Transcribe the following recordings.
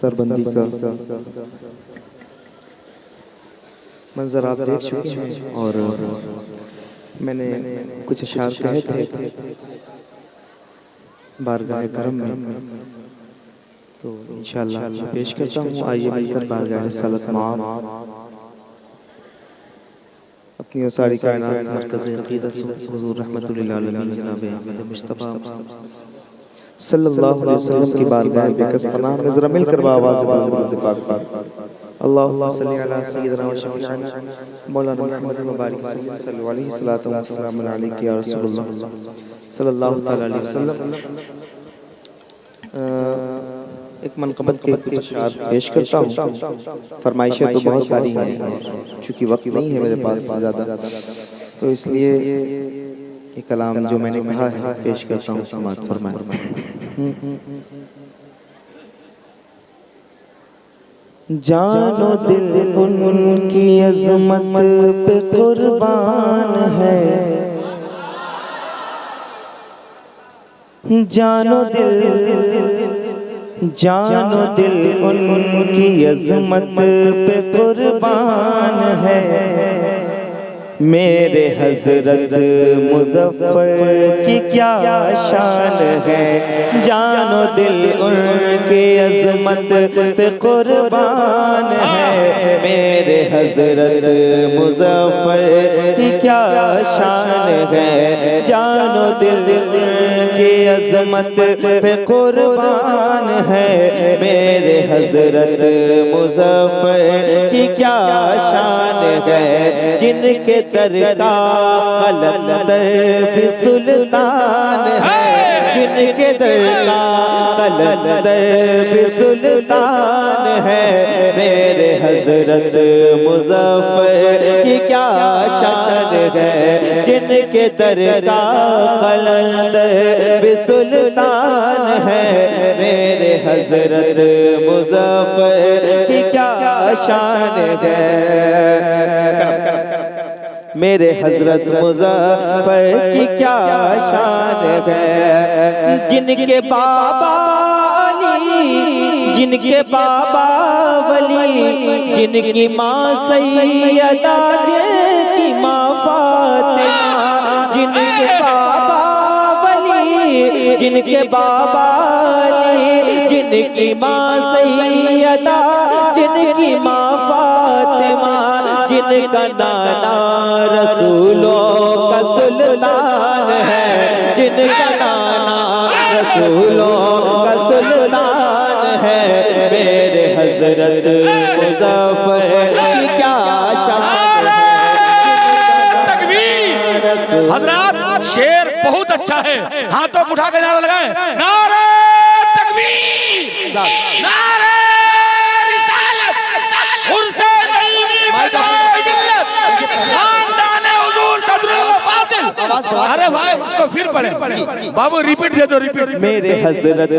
सरबंदी का मंजर आप देख चुके हैं और मैंने कुछ अशार कहे थे बारगाह करम में, तो इंशाअल्लाह पेश करता हूँ। आइए मिलकर बारगाह रिसालत माम अपनी और सारी कायनात मरकज़ अक़ीदत हुज़ूर रहमतुल लिल आलमीन जनाब अहमद मुस्तफ़ा सल्लल्लाहु अलैहि वसल्लम की बारगाह बेकस पनाह में ज़रा मिलकर आवाज़ बाज़ पाक अल्लाहुम्मा सल्ली अला सय्यिदिना व शफ़ीअना मौलाना मुहम्मद व बारिक सल्लल्लाहु अलैहि वसल्लम अलैका या रसूलल्लाह सल्लल्लाहु तआला अलैहि वसल्लम। एक मनक़बत के कुछ अशार पेश करता हूँ। फरमाइशें तो बहुत सारी हैं, चूँकि वक्त नहीं है मेरे पास ज़्यादा, तो इसलिए ये कलाम जो मैंने कहा है पेश करता हूँ, समाअत फरमाएं। जानो दिल उनकी अज़मत पे कुर्बान है, जानो दिल उनकी अज़मत पे कुर्बान है। मेरे हज़रत मुज़फ़्फ़र की क्या शान है, जानो दिल उनकी अज़मत पे कुर्बान है। मेरे हज़रत मुज़फ़्फ़र की क्या शान है, जानो दिल उनकी अज़मत पे कुर्बान है। मेरे हज़रत मुज़फ़्फ़र की क्या शान है, जिनके दर का कलंदर भी सुल्तान है, जिनके दर का कलंदर भी सुल्तान है। मेरे हज़रत मुज़फ़्फ़र की क्या शान है, जिनके दर का कलंदर भी सुल्तान है। मेरे हज़रत मुज़फ़्फ़र की क्या शान है, मेरे हज़रत मुज़फ़्फ़र की क्या शान है। जिनके बाबा अली, जिनके बाबा वली, जिनकी माँ सैयदा, जिनकी माँ फातिमा, जिनके बाबा वली, जिनके बाबा अली, जिनकी माँ सैयदा, जिनकी माँ फातिमा, जिनका नाना रसूलों का सुल्तान है, जिनका नाना रसूलों का सुल्तान है। मेरे हज़रत मुज़फ़्फ़र की क्या शान है। तकबीर। हज़रात शेर बहुत अच्छा है, हाथों को उठा के नारा लगाएं, नारे तकबीर, नारे रिसालत, अरे भाई उसको फिर पढ़े बाबू, रिपीट दे दो, रिपीट। मेरे हज़रत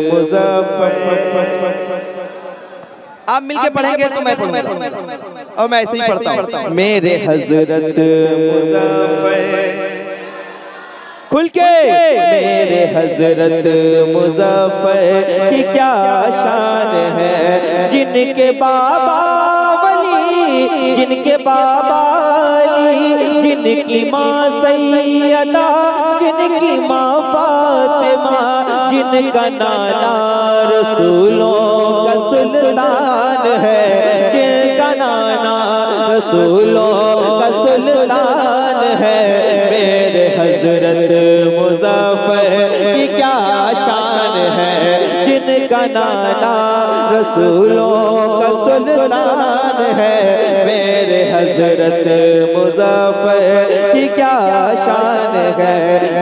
मुज़फ़्फ़र, आप मिलके पढ़ेंगे तो मैं पढ़ूंगा और मैं ऐसे ही पढ़ता हूँ। मेरे हज़रत मुज़फ़्फ़र खुल के, मेरे हज़रत मुज़फ़्फ़र की क्या शान है, जिनके बाबा वली, जिनके बाबा अली, जिनकी माँ सैयदा, जिनकी माँ फातिमा, जिनका नाना रसूलों का सुल्तान है, जिनका नाना रसूलों का सुल्तान है। मेरे हज़रत मुज़फ़्फ़र की क्या शान है, जिनका नाना रसूलों का सुल्तान है। मेरे हज़रत मुज़फ़्फ़र की क्या शान है,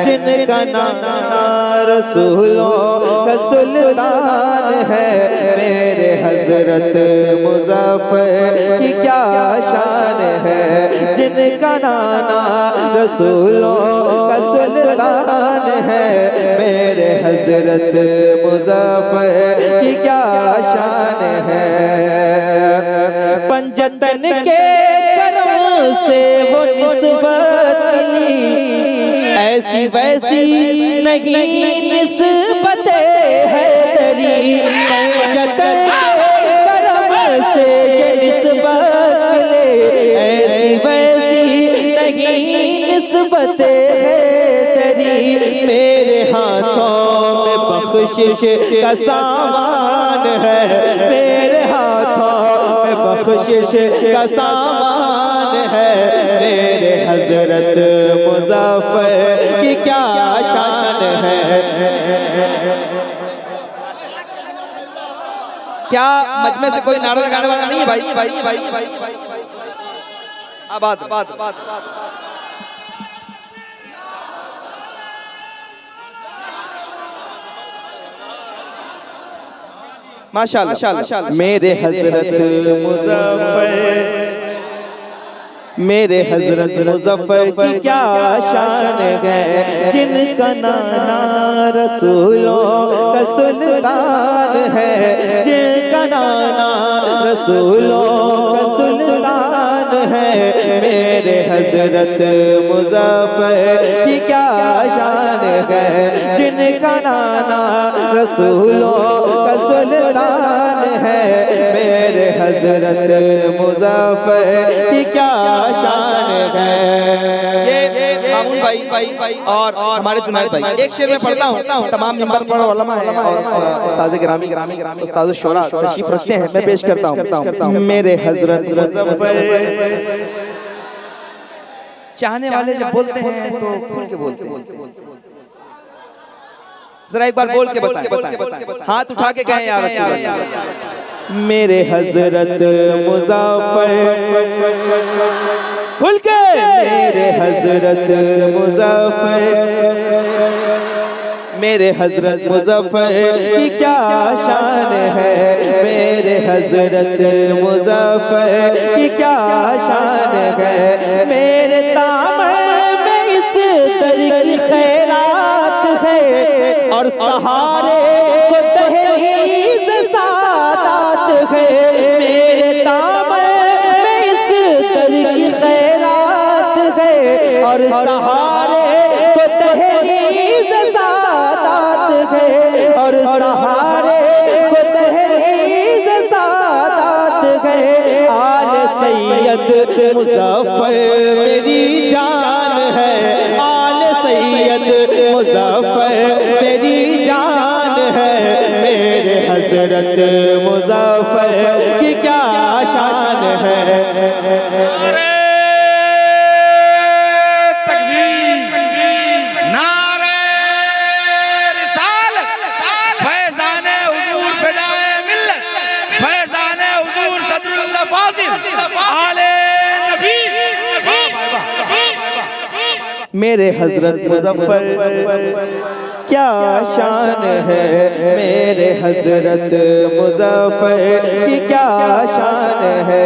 जिनका नाना रसूलों का सुल्तान है। मेरे हज़रत मुज़फ़्फ़र की क्या शान है, जिनका नाना रसूलों का सुल्तान है। मेरे हज़रत मुज़फ़्फ़र की क्या शान है। पंजतन के करम से वो निस्बत मिली, ऐसी वैसी नहीं निस्बत है तेरी। पंजतन बख्शिश का सामान है, मेरे हाथों में बख्शिश का सामान है, मेरे हजरत मुज़फ्फर की क्या शान है। क्या मजमे से कोई नारा लगाने वाला नहीं है भाई? भाई भाई भाई बात माशाअल्लाह। मेरे हजरत मुज़फ्फर, मेरे हजरत मुज़फ्फर की क्या शान है, जिनका नाना रसूलों का सुल्तान है, जिनका नाना रसूलों का सुल्तान है, मेरे हजरत मुज़फ्फर की क्या शान है, जिनका नाना रसूलों का सुल्तान है, मेरे हजरत मुज़फ्फर की क्या शान है। ये मामून भाई और हमारे जुनैद भाई, एक शेर में पढ़ता हूँ, तमाम मिंबर पर उलमा है और उस्ताद गिरामी उस्ताद शोरा तशरीफ रखते हैं, मैं पेश करता हूँ। मेरे हजरत मुज़फ्फर, चाहने वाले जब बोलते हैं तो खुल के बोलते हैं, जरा एक बार बोल के बताएं, हाथ उठा के कहें या रसूल अल्लाह। मेरे हजरत मुज़फ्फर, खुल के, मेरे हजरत मुज़फ्फर, मेरे हजरत मुज़फ्फर की क्या शान है, मेरे हजरत मुज़फ्फर की क्या शान है, मेरे तामर में इस दर की खैरात है और सहारे को तहरीज़ सादात है, मेरे तामर में इस दर की खैरात है और सहारे को तहरीज़ सादात है और सहारे को तहरीज़ सादात है। आल सैयद मुज़फ्फर मेरी जान है, आल सैयद मुज़फ्फर मेरी जान है, मेरे हजरत मुज़फ्फर की क्या शान है। मेरे हजरत मुज़फ्फर क्या शान है, मेरे हजरत मुज़फ्फर की क्या शान है।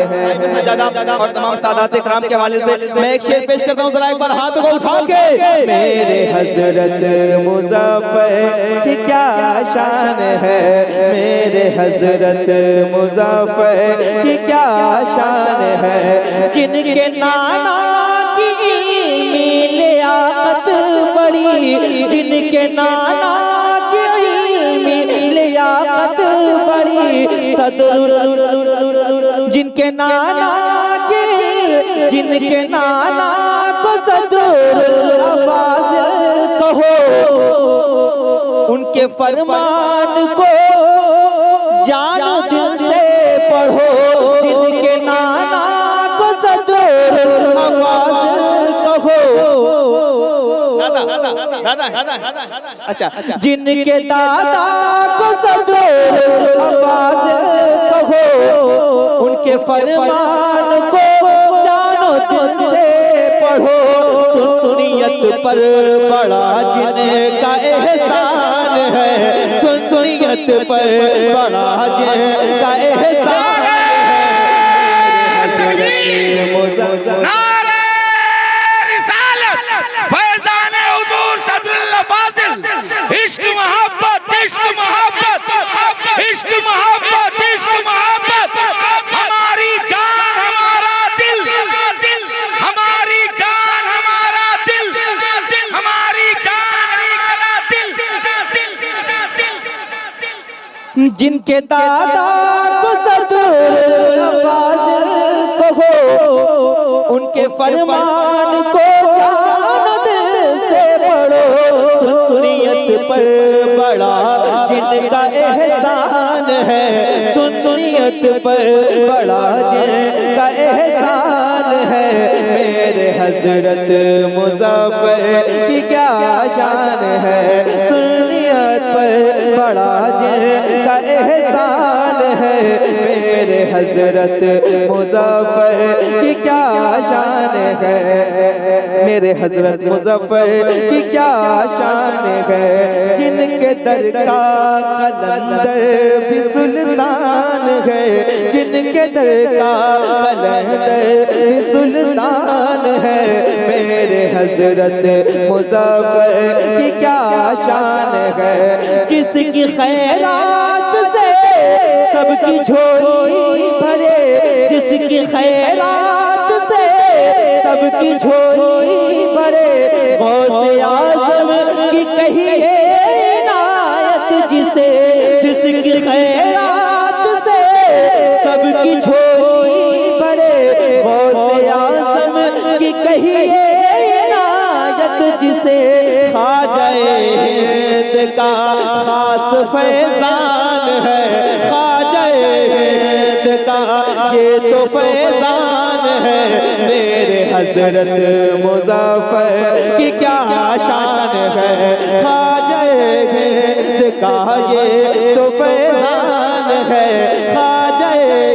और तमाम सादात इकराम के हवाले से मैं एक शेर पेश करता हूँ, जरा एक बार हाथ को उठा के। मेरे हजरत मुज़फ्फर की क्या शान है, मेरे हजरत मुज़फ्फर की क्या शान है, जिनके नाना की लियाकत बड़ी, जिनके नाना की लियाकत बड़ी, सदर जिनके नाना के, जिनके नाना को सदरुल फाज़िल कहो, उनके फरमान को जान दिल से पढ़ो, जिनके नाना को सदरुल फाज़िल कहो। अच्छा, जिनके दादा को सदरुल फाज़िल कहो, उनके फरमान को जानो दिल से पढ़ो, सुनियत पर बड़ा जिनका एहसान है, सुनियत पर बड़ा जिनका एहसान है। इश्क मोहब्बत, इश्क मोहब्बत, इश्क मोहब्बत, इश्क मोहब्बत, हमारी जान हमारा दिल, हमारी जान हमारा दिल, हमारी जान हमारा दिल। जिनके दादा को सदरुल फाज़िल कहो, उनके फरमान को जानो दिल से पढ़ो, सुनियत पर बड़ा जिनका एहसान है, सुन्नियत पर बड़ा जिनका एहसान है, मेरे हजरत मुज़फ़्फ़र की क्या शान है। सुन्नियत पर बड़ा जिनका एहसान है, मेरे हजरत मुज़फ़्फ़र की क्या शान है। मेरे हजरत मुज़फ़्फ़र की क्या शान है, जिनके दर का कलंदर भी सुल्तान है, जिनके दर का कलंदर भी सुल्तान है, मेरे हजरत मुज़फ़्फ़र की क्या शान है। जिसकी खैरात से सबकी झोली भरे, जिसकी खैरात से सबकी झोली भरे, गौसे आज़म की कहिए इनायत जिसे, जिसकी खैरात से सबकी झोली भरे, गौसे आज़म की कहिए इनायत जिसे, ख्वाजा हिंद का खास फैज़ान है, ख्वाजा हिंद का ये तो फैज़ान है, मेरे हजरत मुज़फ़्फ़र की क्या शान है। ख्वाजा हिंद का ये तो फैज़ान है, ख्वाजा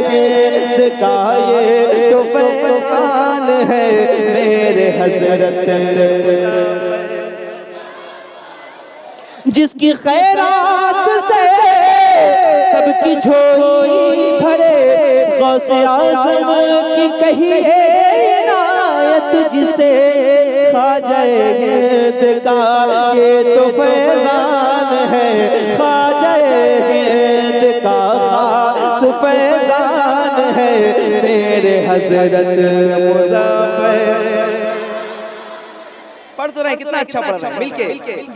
हिंद का ये तो फैज़ान है, मेरे हजरत जिसकी खैरात से सबकी झोली भरे, गौसे आज़म की कहिए इनायत जिसे, ख्वाजा हिंद का ये तो फैज़ान है, ख्वाजा हिंद का खास फैज़ान है, मेरे हजरत मुज़फ़्फ़र। पढ़ तो रहे, कितना अच्छा पढ़ रहे हैं मिलके।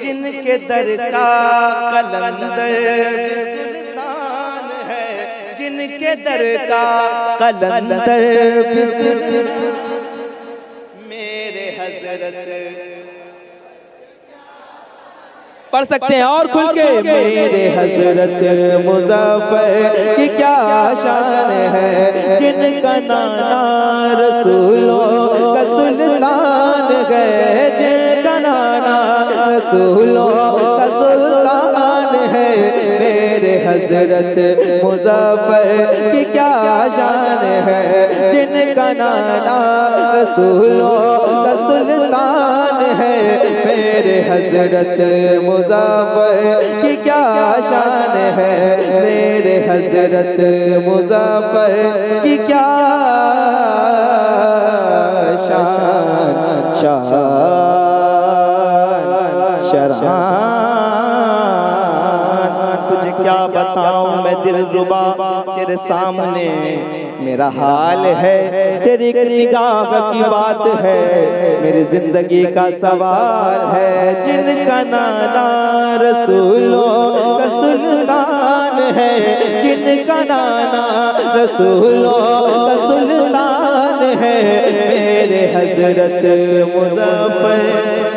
जिनके दर का कलंदर सुल्तान है, जिनके दर का कलंदर मेरे हजरत। पढ़ सकते हैं और खुल के। मेरे हजरत मुज़फ़्फ़र की क्या शान है, जिनका नाना रसूलों का सुल्तान है, जिनका नाना रसूलों का सुल्तान है, मेरे हजरत मुज़फ़्फ़र की क्या शान है, जिनका नाना रसूलों का सुल्तान है, मेरे हजरत मुज़फ़्फ़र की क्या शान है, मेरे हजरत मुज़फ़्फ़र की क्या शान तुझे क्या बताऊं मैं दिलरुबा, तेरे सामने मेरा हाल है, तेरी निगाह की बात है, मेरी जिंदगी का सवाल है। जिनका नाना रसूलों का सुल्तान है, जिनका नाना रसूलों का सुल्तान है, मेरे हजरत मुज़फ़्फ़र।